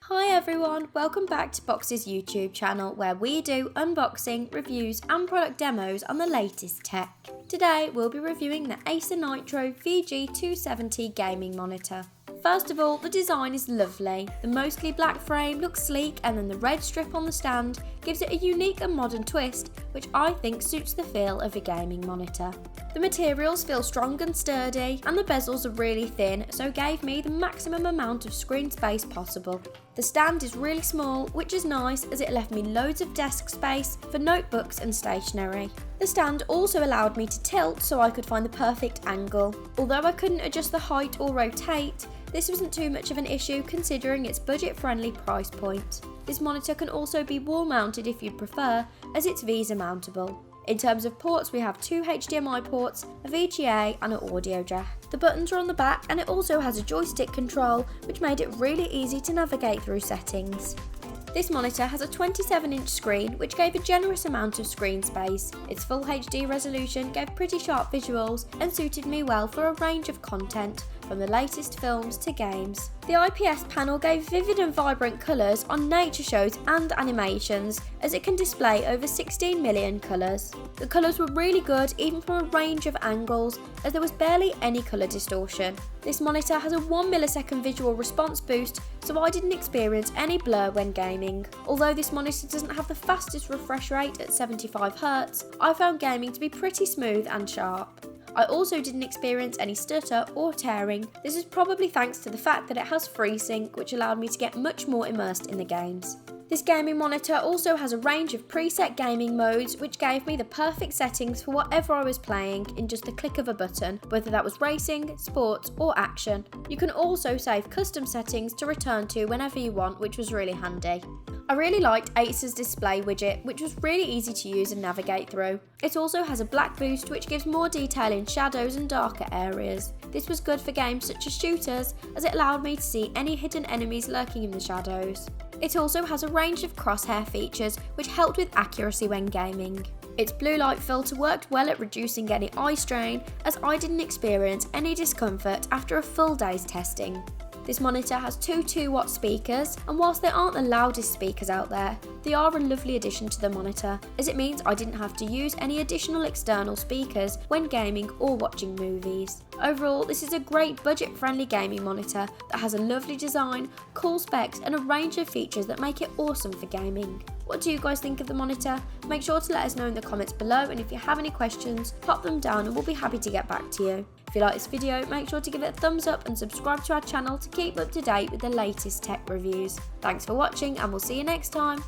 Hi everyone, welcome back to Box's YouTube channel where we do unboxing, reviews and product demos on the latest tech. Today we'll be reviewing the Acer Nitro VG270 gaming monitor. First of all, the design is lovely. The mostly black frame looks sleek and then the red strip on the stand gives it a unique and modern twist, which I think suits the feel of a gaming monitor. The materials feel strong and sturdy and the bezels are really thin, so gave me the maximum amount of screen space possible. The stand is really small, which is nice as it left me loads of desk space for notebooks and stationery. The stand also allowed me to tilt so I could find the perfect angle. Although I couldn't adjust the height or rotate, this wasn't too much of an issue considering its budget-friendly price point. This monitor can also be wall-mounted if you'd prefer, as it's VESA mountable. In terms of ports, we have two HDMI ports, a VGA and an audio jack. The buttons are on the back and it also has a joystick control, which made it really easy to navigate through settings. This monitor has a 27-inch screen, which gave a generous amount of screen space. Its full HD resolution gave pretty sharp visuals and suited me well for a range of content, from the latest films to games. The IPS panel gave vivid and vibrant colours on nature shows and animations, as it can display over 16 million colours. The colours were really good even from a range of angles, as there was barely any colour distortion. This monitor has a 1 millisecond visual response boost, so I didn't experience any blur when gaming. Although this monitor doesn't have the fastest refresh rate at 75Hz, I found gaming to be pretty smooth and sharp. I also didn't experience any stutter or tearing. This is probably thanks to the fact that it has Freesync, which allowed me to get much more immersed in the games. This gaming monitor also has a range of preset gaming modes, which gave me the perfect settings for whatever I was playing in just the click of a button, whether that was racing, sports or action. You can also save custom settings to return to whenever you want, which was really handy. I really liked Acer's display widget, which was really easy to use and navigate through. It also has a black boost which gives more detail in shadows and darker areas. This was good for games such as shooters, as it allowed me to see any hidden enemies lurking in the shadows. It also has a range of crosshair features which helped with accuracy when gaming. Its blue light filter worked well at reducing any eye strain, as I didn't experience any discomfort after a full day's testing. This monitor has two 2-watt speakers, and whilst they aren't the loudest speakers out there, they are a lovely addition to the monitor, as it means I didn't have to use any additional external speakers when gaming or watching movies. Overall, this is a great budget-friendly gaming monitor that has a lovely design, cool specs and a range of features that make it awesome for gaming. What do you guys think of the monitor? Make sure to let us know in the comments below, and if you have any questions, pop them down and we'll be happy to get back to you. If you like this video, make sure to give it a thumbs up and subscribe to our channel to keep up to date with the latest tech reviews. Thanks for watching and we'll see you next time.